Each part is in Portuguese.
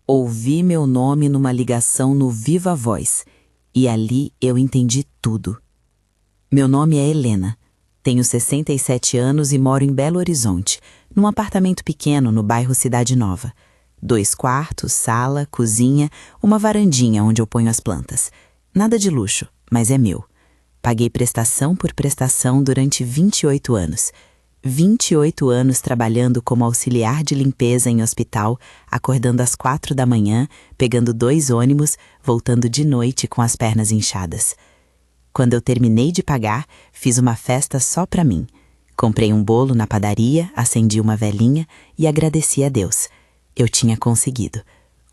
Ouvi meu nome numa ligação no Viva Voz, e ali eu entendi tudo. Meu nome é Helena, tenho 67 anos e moro em Belo Horizonte, num apartamento pequeno no bairro Cidade Nova. 2 quartos, sala, cozinha, uma varandinha onde eu ponho as plantas. Nada de luxo, mas é meu. Paguei prestação por prestação durante 28 anos. 28 anos trabalhando como auxiliar de limpeza em hospital, acordando às 4 da manhã, pegando 2 ônibus, voltando de noite com as pernas inchadas. Quando eu terminei de pagar, fiz uma festa só pra mim. Comprei um bolo na padaria, acendi uma velinha e agradeci a Deus. Eu tinha conseguido.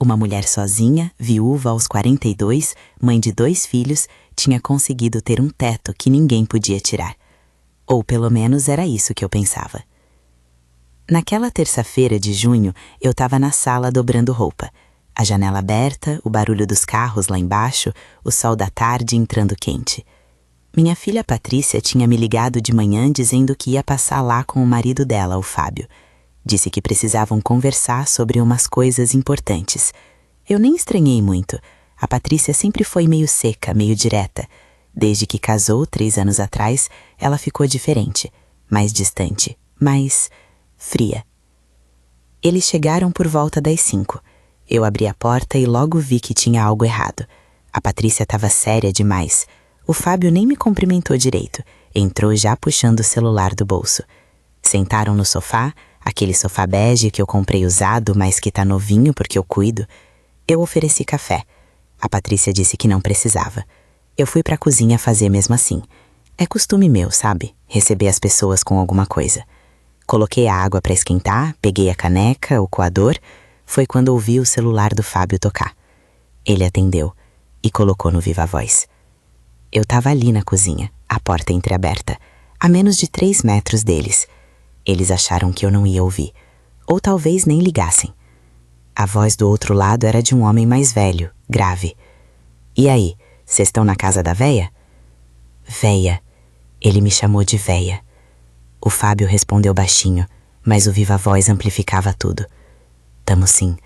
Uma mulher sozinha, viúva aos 42, mãe de 2 filhos, tinha conseguido ter um teto que ninguém podia tirar. Ou pelo menos era isso que eu pensava. Naquela terça-feira de junho, eu estava na sala dobrando roupa. A janela aberta, o barulho dos carros lá embaixo, o sol da tarde entrando quente. Minha filha Patrícia tinha me ligado de manhã dizendo que ia passar lá com o marido dela, o Fábio. Disse que precisavam conversar sobre umas coisas importantes. Eu nem estranhei muito. A Patrícia sempre foi meio seca, meio direta. Desde que casou 3 anos atrás, ela ficou diferente, mais distante, mais fria. Eles chegaram por volta das 5. Eu abri a porta e logo vi que tinha algo errado. A Patrícia estava séria demais. O Fábio nem me cumprimentou direito. Entrou já puxando o celular do bolso. Sentaram no sofá, aquele sofá bege que eu comprei usado, mas que tá novinho porque eu cuido. Eu ofereci café. A Patrícia disse que não precisava. Eu fui pra cozinha fazer mesmo assim. É costume meu, sabe? Receber as pessoas com alguma coisa. Coloquei a água pra esquentar, peguei a caneca, o coador. Foi quando ouvi o celular do Fábio tocar. Ele atendeu e colocou no Viva Voz. Eu tava ali na cozinha, a porta entreaberta, a menos de 3 metros deles. Eles acharam que eu não ia ouvir, ou talvez nem ligassem. A voz do outro lado era de um homem mais velho, grave. E aí? Vocês estão na casa da véia? Véia. Ele me chamou de véia. O Fábio respondeu baixinho, mas o viva voz amplificava tudo. Tamo sim.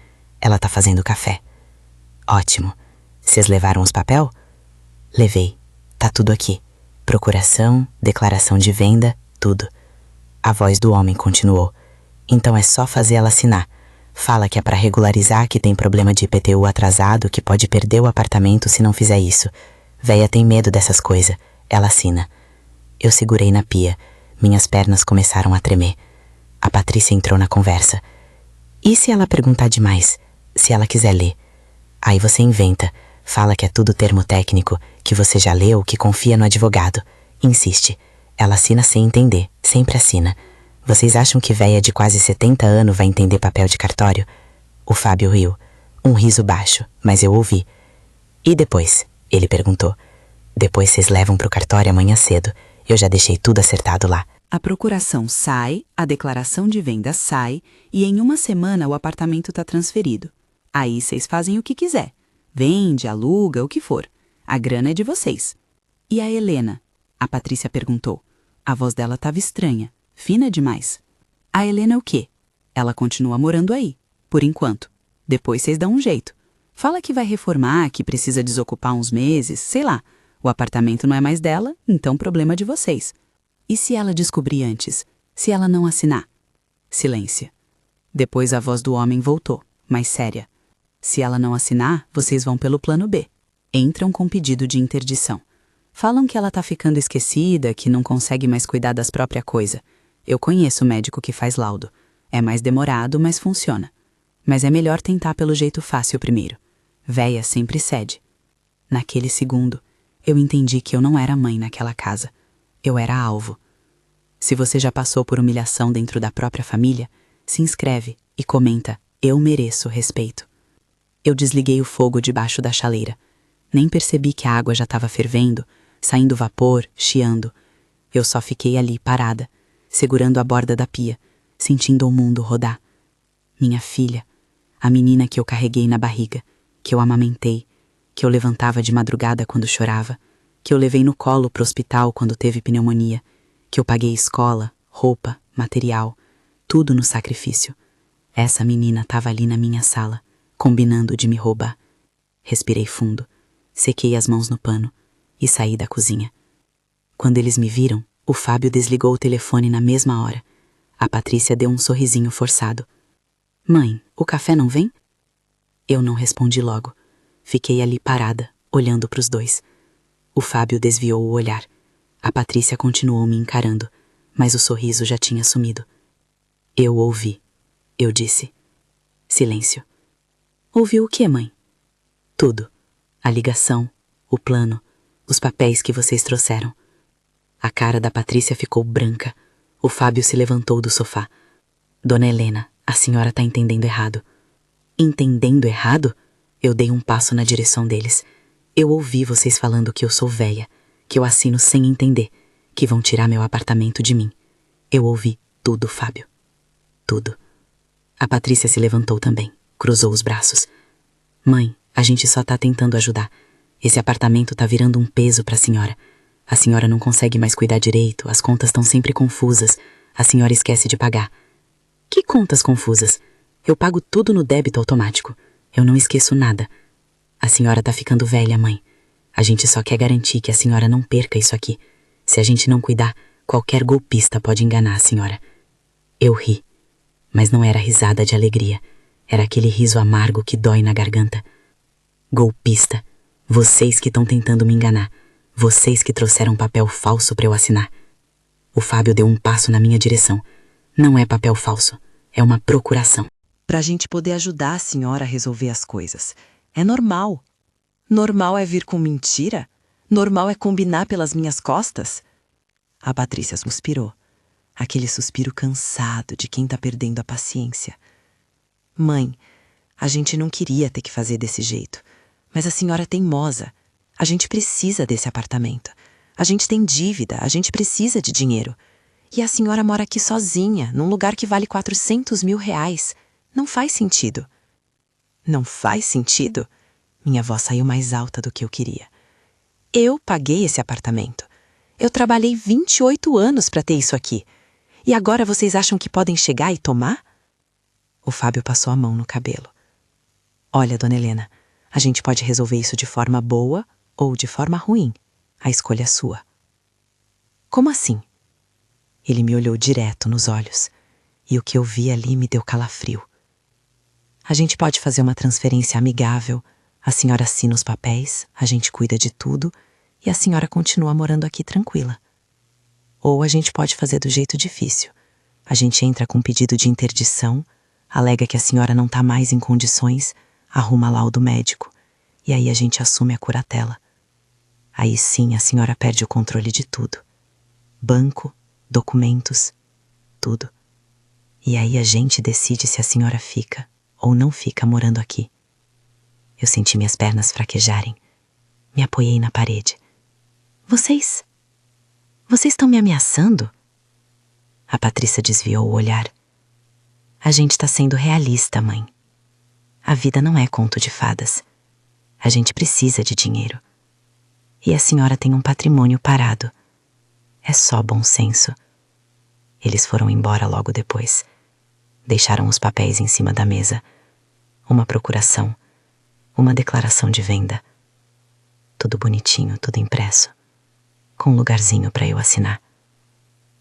Ela tá fazendo café. Ótimo. Vocês levaram os papel? Levei. Tá tudo aqui. Procuração, declaração de venda, tudo. A voz do homem continuou. Então é só fazer ela assinar. Fala que é pra regularizar, que tem problema de IPTU atrasado, que pode perder o apartamento se não fizer isso. Véia tem medo dessas coisas. Ela assina. Eu segurei na pia. Minhas pernas começaram a tremer. A Patrícia entrou na conversa. E se ela perguntar demais? Se ela quiser ler? Aí você inventa. Fala que é tudo termo técnico, que você já leu, que confia no advogado. Insiste. Ela assina sem entender. Sempre assina. Vocês acham que véia de quase 70 anos vai entender papel de cartório? O Fábio riu. Um riso baixo, mas eu ouvi. E depois? Ele perguntou. Depois vocês levam pro cartório amanhã cedo. Eu já deixei tudo acertado lá. A procuração sai, a declaração de venda sai e em 1 semana o apartamento tá transferido. Aí vocês fazem o que quiser. Vende, aluga, o que for. A grana é de vocês. E a Helena? A Patrícia perguntou. A voz dela tava estranha. Fina demais. A Helena é o quê? Ela continua morando aí, por enquanto. Depois vocês dão um jeito. Fala que vai reformar, que precisa desocupar uns meses, sei lá. O apartamento não é mais dela, então problema de vocês. E se ela descobrir antes? Se ela não assinar? Silêncio. Depois a voz do homem voltou, mais séria. Se ela não assinar, vocês vão pelo plano B. Entram com pedido de interdição. Falam que ela tá ficando esquecida, que não consegue mais cuidar das próprias coisas. Eu conheço o médico que faz laudo. É mais demorado, mas funciona. Mas é melhor tentar pelo jeito fácil primeiro. Véia sempre cede. Naquele segundo, eu entendi que eu não era mãe naquela casa. Eu era alvo. Se você já passou por humilhação dentro da própria família, se inscreve e comenta "Eu mereço respeito". Eu desliguei o fogo debaixo da chaleira. Nem percebi que a água já estava fervendo, saindo vapor, chiando. Eu só fiquei ali, parada, segurando a borda da pia, sentindo o mundo rodar. Minha filha, a menina que eu carreguei na barriga, que eu amamentei, que eu levantava de madrugada quando chorava, que eu levei no colo pro hospital quando teve pneumonia, que eu paguei escola, roupa, material, tudo no sacrifício. Essa menina estava ali na minha sala, combinando de me roubar. Respirei fundo, sequei as mãos no pano e saí da cozinha. Quando eles me viram, o Fábio desligou o telefone na mesma hora. A Patrícia deu um sorrisinho forçado. Mãe, o café não vem? Eu não respondi logo. Fiquei ali parada, olhando para os dois. O Fábio desviou o olhar. A Patrícia continuou me encarando, mas o sorriso já tinha sumido. Eu ouvi. Eu disse. Silêncio. Ouviu o quê, mãe? Tudo. A ligação, o plano, os papéis que vocês trouxeram. A cara da Patrícia ficou branca. O Fábio se levantou do sofá. Dona Helena, a senhora tá entendendo errado. Entendendo errado? Eu dei um passo na direção deles. Eu ouvi vocês falando que eu sou véia, que eu assino sem entender, que vão tirar meu apartamento de mim. Eu ouvi tudo, Fábio. Tudo. A Patrícia se levantou também, cruzou os braços. Mãe, a gente só tá tentando ajudar. Esse apartamento tá virando um peso pra senhora. A senhora não consegue mais cuidar direito, as contas estão sempre confusas. A senhora esquece de pagar. Que contas confusas? Eu pago tudo no débito automático. Eu não esqueço nada. A senhora tá ficando velha, mãe. A gente só quer garantir que a senhora não perca isso aqui. Se a gente não cuidar, qualquer golpista pode enganar a senhora. Eu ri. Mas não era risada de alegria. Era aquele riso amargo que dói na garganta. Golpista. Vocês que estão tentando me enganar. Vocês que trouxeram um papel falso para eu assinar. O Fábio deu um passo na minha direção. Não é papel falso. É uma procuração. Pra gente poder ajudar a senhora a resolver as coisas. É normal. Normal é vir com mentira? Normal é combinar pelas minhas costas? A Patrícia suspirou. Aquele suspiro cansado de quem tá perdendo a paciência. Mãe, a gente não queria ter que fazer desse jeito. Mas a senhora é teimosa. A gente precisa desse apartamento. A gente tem dívida, a gente precisa de dinheiro. E a senhora mora aqui sozinha, num lugar que vale 400 mil reais. Não faz sentido. Não faz sentido? Minha voz saiu mais alta do que eu queria. Eu paguei esse apartamento. Eu trabalhei 28 anos para ter isso aqui. E agora vocês acham que podem chegar e tomar? O Fábio passou a mão no cabelo. Olha, dona Helena, a gente pode resolver isso de forma boa ou de forma ruim. A escolha é sua. Como assim? Ele me olhou direto nos olhos, e o que eu vi ali me deu calafrio. A gente pode fazer uma transferência amigável, a senhora assina os papéis, a gente cuida de tudo, e a senhora continua morando aqui tranquila. Ou a gente pode fazer do jeito difícil. A gente entra com um pedido de interdição, alega que a senhora não está mais em condições, arruma laudo médico, e aí a gente assume a curatela. Aí sim a senhora perde o controle de tudo. Banco, documentos, tudo. E aí a gente decide se a senhora fica ou não fica morando aqui. Eu senti minhas pernas fraquejarem. Me apoiei na parede. Vocês estão me ameaçando? A Patrícia desviou o olhar. A gente tá sendo realista, mãe. A vida não é conto de fadas. A gente precisa de dinheiro. E a senhora tem um patrimônio parado. É só bom senso. Eles foram embora logo depois. Deixaram os papéis em cima da mesa. Uma procuração. Uma declaração de venda. Tudo bonitinho, tudo impresso. Com um lugarzinho para eu assinar.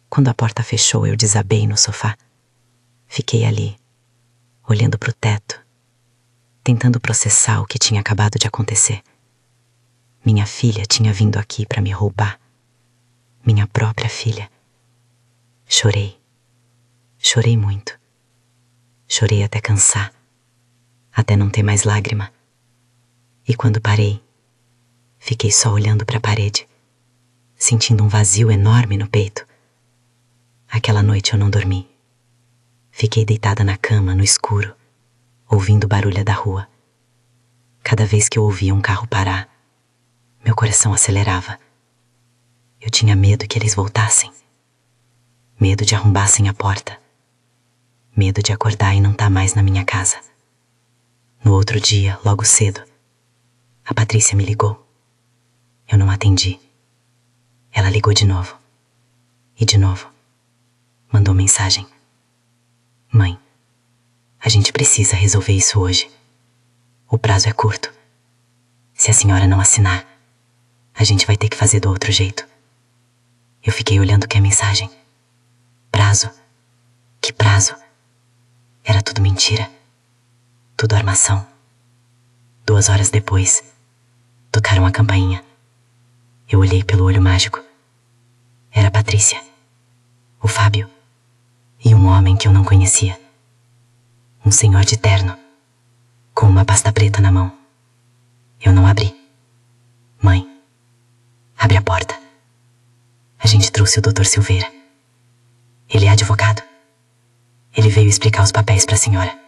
Quando a porta fechou, eu desabei no sofá. Fiquei ali, olhando pro teto, tentando processar o que tinha acabado de acontecer. Minha filha tinha vindo aqui para me roubar. Minha própria filha. Chorei. Chorei muito. Chorei até cansar. Até não ter mais lágrima. E quando parei, fiquei só olhando para a parede, sentindo um vazio enorme no peito. Aquela noite eu não dormi. Fiquei deitada na cama, no escuro, ouvindo o barulho da rua. Cada vez que eu ouvia um carro parar, meu coração acelerava. Eu tinha medo que eles voltassem. Medo de arrombassem a porta. Medo de acordar e não estar mais na minha casa. No outro dia, logo cedo, a Patrícia me ligou. Eu não atendi. Ela ligou de novo. E de novo. Mandou mensagem. Mãe, a gente precisa resolver isso hoje. O prazo é curto. Se a senhora não assinar, a gente vai ter que fazer do outro jeito. Eu fiquei olhando que a mensagem. Prazo? Que prazo? Era tudo mentira. Tudo armação. 2 horas depois, tocaram a campainha. Eu olhei pelo olho mágico. Era a Patrícia, o Fábio e um homem que eu não conhecia. Um senhor de terno, com uma pasta preta na mão. Eu não abri. Mãe, abre a porta. A gente trouxe o Dr. Silveira. Ele é advogado. Ele veio explicar os papéis para a senhora.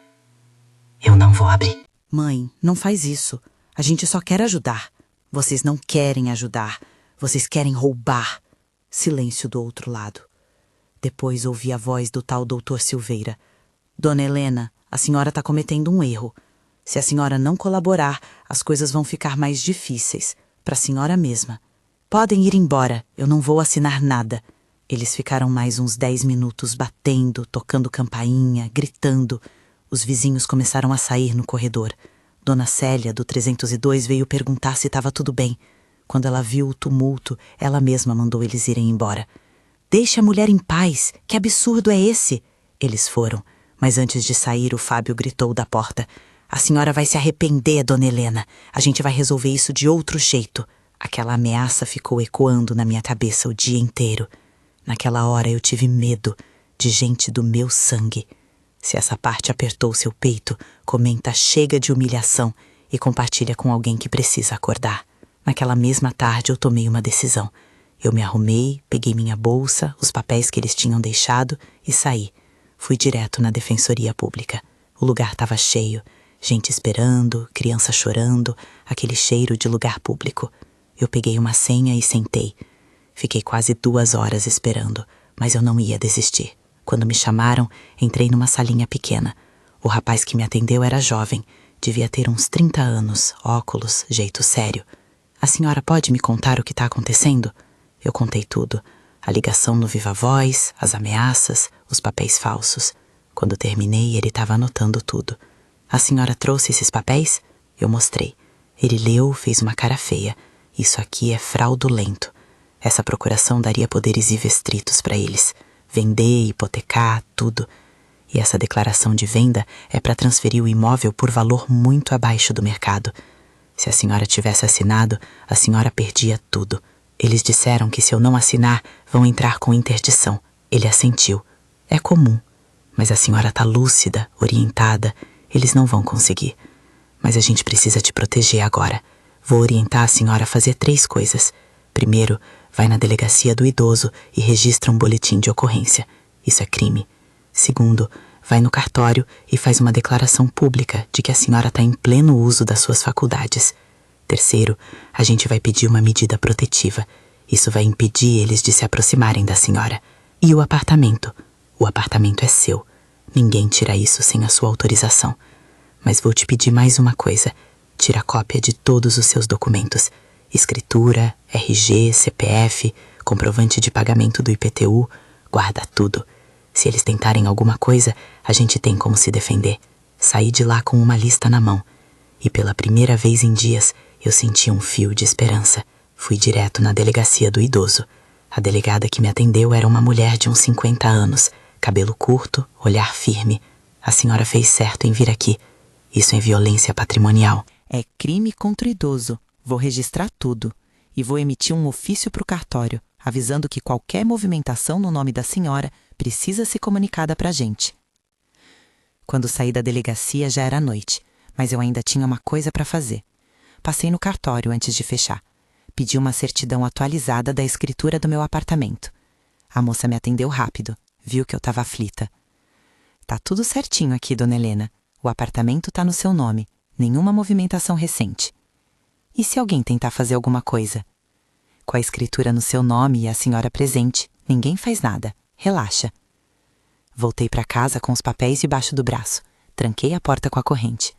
Eu não vou abrir. Mãe, não faz isso. A gente só quer ajudar. Vocês não querem ajudar. Vocês querem roubar. Silêncio do outro lado. Depois ouvi a voz do tal Dr. Silveira. Dona Helena, a senhora está cometendo um erro. Se a senhora não colaborar, as coisas vão ficar mais difíceis. Para a senhora mesma. Podem ir embora, eu não vou assinar nada. Eles ficaram mais uns 10 minutos batendo, tocando campainha, gritando. Os vizinhos começaram a sair no corredor. Dona Célia, do 302, veio perguntar se estava tudo bem. Quando ela viu o tumulto, ela mesma mandou eles irem embora. Deixe a mulher em paz, que absurdo é esse? Eles foram, mas antes de sair o Fábio gritou da porta. A senhora vai se arrepender, Dona Helena. A gente vai resolver isso de outro jeito. Aquela ameaça ficou ecoando na minha cabeça o dia inteiro. Naquela hora eu tive medo de gente do meu sangue. Se essa parte apertou seu peito, comenta chega de humilhação e compartilha com alguém que precisa acordar. Naquela mesma tarde eu tomei uma decisão. Eu me arrumei, peguei minha bolsa, os papéis que eles tinham deixado e saí. Fui direto na Defensoria Pública. O lugar estava cheio, gente esperando, criança chorando, aquele cheiro de lugar público. Eu peguei uma senha e sentei. Fiquei quase 2 horas esperando, mas eu não ia desistir. Quando me chamaram, entrei numa salinha pequena. O rapaz que me atendeu era jovem, devia ter uns 30 anos, óculos, jeito sério. A senhora pode me contar o que está acontecendo? Eu contei tudo. A ligação no Viva Voz, as ameaças, os papéis falsos. Quando terminei, ele estava anotando tudo. A senhora trouxe esses papéis? Eu mostrei. Ele leu, fez uma cara feia. Isso aqui é fraudulento. Essa procuração daria poderes irrestritos para eles. Vender, hipotecar, tudo. E essa declaração de venda é para transferir o imóvel por valor muito abaixo do mercado. Se a senhora tivesse assinado, a senhora perdia tudo. Eles disseram que se eu não assinar, vão entrar com interdição. Ele assentiu. É comum. Mas a senhora está lúcida, orientada. Eles não vão conseguir. Mas a gente precisa te proteger agora. Vou orientar a senhora a fazer 3 coisas. Primeiro, vai na delegacia do idoso e registra um boletim de ocorrência. Isso é crime. Segundo, vai no cartório e faz uma declaração pública de que a senhora está em pleno uso das suas faculdades. Terceiro, a gente vai pedir uma medida protetiva. Isso vai impedir eles de se aproximarem da senhora. E o apartamento? O apartamento é seu. Ninguém tira isso sem a sua autorização. Mas vou te pedir mais uma coisa. Tira cópia de todos os seus documentos. Escritura, RG, CPF, comprovante de pagamento do IPTU. Guarda tudo. Se eles tentarem alguma coisa, a gente tem como se defender. Saí de lá com uma lista na mão. E pela primeira vez em dias, eu senti um fio de esperança. Fui direto na delegacia do idoso. A delegada que me atendeu era uma mulher de uns 50 anos. Cabelo curto, olhar firme. A senhora fez certo em vir aqui. Isso é violência patrimonial. É crime contra o idoso. Vou registrar tudo. E vou emitir um ofício para o cartório, avisando que qualquer movimentação no nome da senhora precisa ser comunicada para a gente. Quando saí da delegacia já era noite, mas eu ainda tinha uma coisa para fazer. Passei no cartório antes de fechar. Pedi uma certidão atualizada da escritura do meu apartamento. A moça me atendeu rápido. Viu que eu estava aflita. Tá tudo certinho aqui, dona Helena. O apartamento tá no seu nome. Nenhuma movimentação recente. E se alguém tentar fazer alguma coisa? Com a escritura no seu nome e a senhora presente, ninguém faz nada. Relaxa. Voltei para casa com os papéis debaixo do braço. Tranquei a porta com a corrente.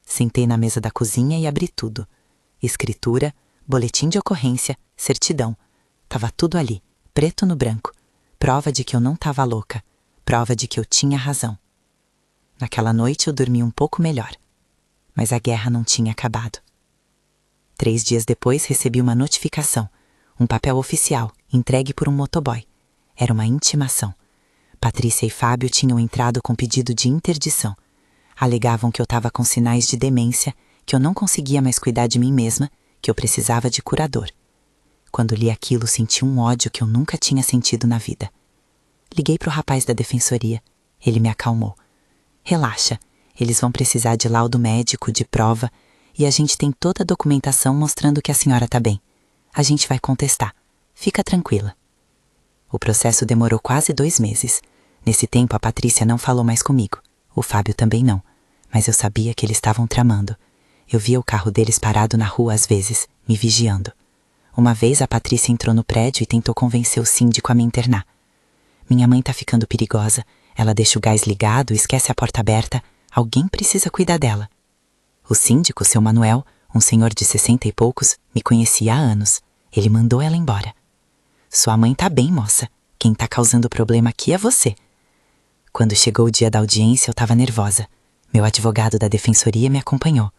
Sentei na mesa da cozinha e abri tudo. Escritura, boletim de ocorrência, certidão. Tava tudo ali, preto no branco. Prova de que eu não tava louca. Prova de que eu tinha razão. Naquela noite eu dormi um pouco melhor. Mas a guerra não tinha acabado. 3 dias depois recebi uma notificação, um papel oficial, entregue por um motoboy. Era uma intimação. Patrícia e Fábio tinham entrado com pedido de interdição. Alegavam que eu estava com sinais de demência, que eu não conseguia mais cuidar de mim mesma, que eu precisava de curador. Quando li aquilo, senti um ódio que eu nunca tinha sentido na vida. Liguei para o rapaz da defensoria. Ele me acalmou. Relaxa, eles vão precisar de laudo médico, de prova, e a gente tem toda a documentação mostrando que a senhora está bem. A gente vai contestar. Fica tranquila. O processo demorou quase 2 meses. Nesse tempo, a Patrícia não falou mais comigo. O Fábio também não. Mas eu sabia que eles estavam tramando. Eu via o carro deles parado na rua às vezes, me vigiando. Uma vez a Patrícia entrou no prédio e tentou convencer o síndico a me internar. Minha mãe tá ficando perigosa. Ela deixa o gás ligado, esquece a porta aberta. Alguém precisa cuidar dela. O síndico, seu Manuel, um senhor de 60 e poucos, me conhecia há anos. Ele mandou ela embora. Sua mãe tá bem, moça. Quem tá causando problema aqui é você. Quando chegou o dia da audiência, eu tava nervosa. Meu advogado da defensoria me acompanhou.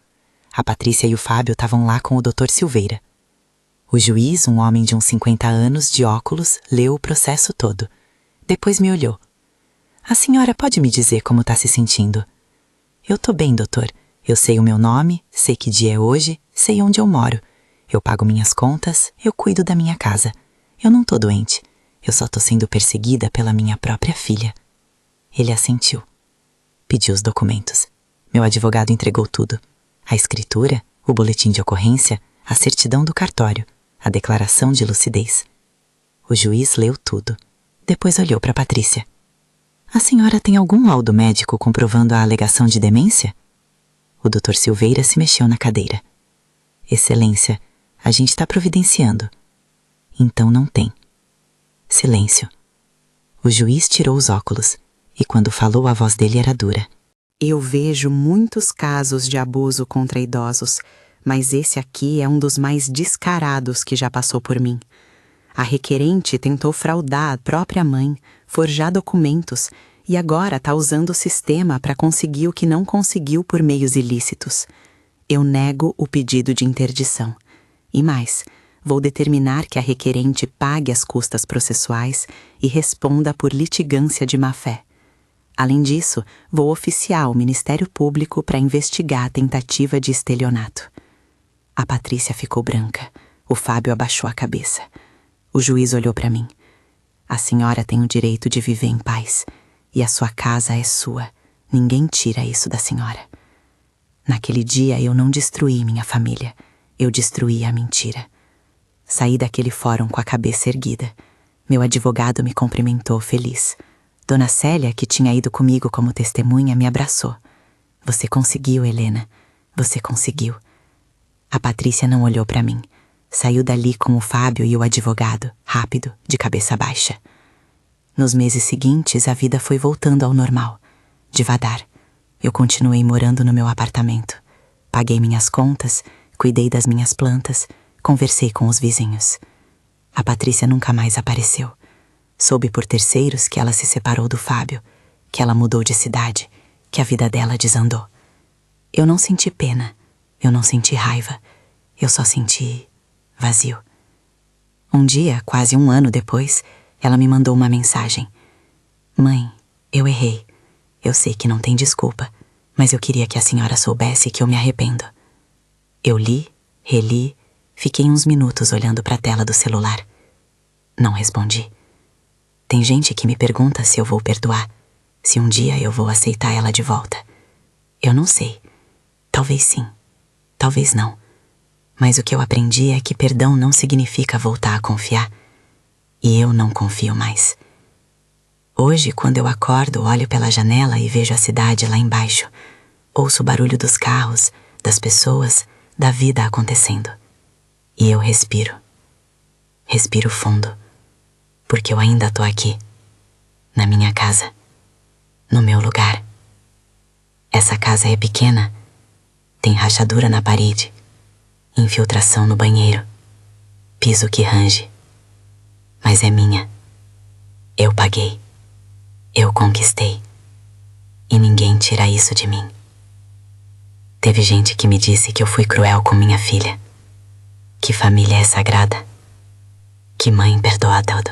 A Patrícia e o Fábio estavam lá com o Dr. Silveira. O juiz, um homem de uns 50 anos, de óculos, leu o processo todo. Depois me olhou. A senhora pode me dizer como tá se sentindo? Eu tô bem, doutor. Eu sei o meu nome, sei que dia é hoje, sei onde eu moro. Eu pago minhas contas, eu cuido da minha casa. Eu não tô doente. Eu só tô sendo perseguida pela minha própria filha. Ele assentiu. Pediu os documentos. Meu advogado entregou tudo. A escritura, o boletim de ocorrência, a certidão do cartório, a declaração de lucidez. O juiz leu tudo. Depois olhou para Patrícia. A senhora tem algum laudo médico comprovando a alegação de demência? O Dr. Silveira se mexeu na cadeira. Excelência, a gente está providenciando. Então não tem. Silêncio. O juiz tirou os óculos, e quando falou a voz dele era dura. Eu vejo muitos casos de abuso contra idosos, mas esse aqui é um dos mais descarados que já passou por mim. A requerente tentou fraudar a própria mãe, forjar documentos e agora está usando o sistema para conseguir o que não conseguiu por meios ilícitos. Eu nego o pedido de interdição. E mais, vou determinar que a requerente pague as custas processuais e responda por litigância de má-fé. Além disso, vou oficiar o Ministério Público para investigar a tentativa de estelionato. A Patrícia ficou branca. O Fábio abaixou a cabeça. O juiz olhou para mim. A senhora tem o direito de viver em paz. E a sua casa é sua. Ninguém tira isso da senhora. Naquele dia eu não destruí minha família. Eu destruí a mentira. Saí daquele fórum com a cabeça erguida. Meu advogado me cumprimentou feliz. Dona Célia, que tinha ido comigo como testemunha, me abraçou. Você conseguiu, Helena. Você conseguiu. A Patrícia não olhou para mim. Saiu dali com o Fábio e o advogado, rápido, de cabeça baixa. Nos meses seguintes, a vida foi voltando ao normal. Devagar. Eu continuei morando no meu apartamento. Paguei minhas contas, cuidei das minhas plantas, conversei com os vizinhos. A Patrícia nunca mais apareceu. Soube por terceiros que ela se separou do Fábio, que ela mudou de cidade, que a vida dela desandou. Eu não senti pena, eu não senti raiva, eu só senti vazio. Um dia, quase 1 ano depois, ela me mandou uma mensagem. Mãe, eu errei. Eu sei que não tem desculpa, mas eu queria que a senhora soubesse que eu me arrependo. Eu li, reli, fiquei uns minutos olhando para a tela do celular. Não respondi. Tem gente que me pergunta se eu vou perdoar, se um dia eu vou aceitar ela de volta. Eu não sei. Talvez sim, talvez não. Mas o que eu aprendi é que perdão não significa voltar a confiar. E eu não confio mais. Hoje, quando eu acordo, olho pela janela e vejo a cidade lá embaixo. Ouço o barulho dos carros, das pessoas, da vida acontecendo. E eu respiro. Respiro fundo. Porque eu ainda tô aqui, na minha casa, no meu lugar. Essa casa é pequena, tem rachadura na parede, infiltração no banheiro, piso que range. Mas é minha. Eu paguei, eu conquistei, e ninguém tira isso de mim. Teve gente que me disse que eu fui cruel com minha filha, que família é sagrada, que mãe perdoa tudo.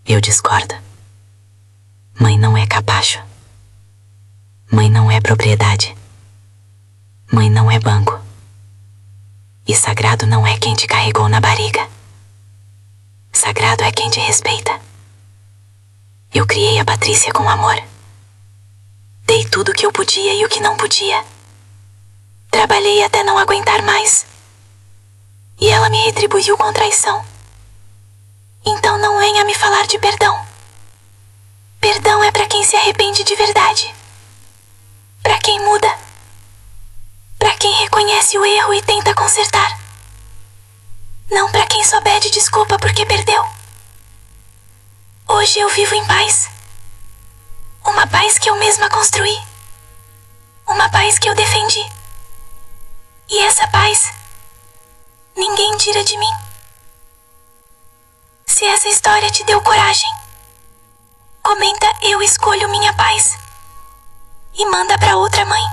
Eu discordo. Mãe não é capacho. Mãe não é propriedade. Mãe não é banco. E sagrado não é quem te carregou na barriga. Sagrado é quem te respeita. Eu criei a Patrícia com amor. Dei tudo o que eu podia e o que não podia. Trabalhei até não aguentar mais. E ela me retribuiu com traição. Então não venha me falar de perdão. Perdão é para quem se arrepende de verdade. Para quem muda. Para quem reconhece o erro e tenta consertar. Não para quem só pede desculpa porque perdeu. Hoje eu vivo em paz. Uma paz que eu mesma construí. Uma paz que eu defendi. E essa paz, ninguém tira de mim. Se essa história te deu coragem, comenta "Eu escolho minha paz" e manda pra outra mãe.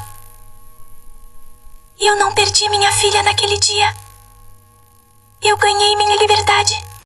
Eu não perdi minha filha naquele dia. Eu ganhei minha liberdade.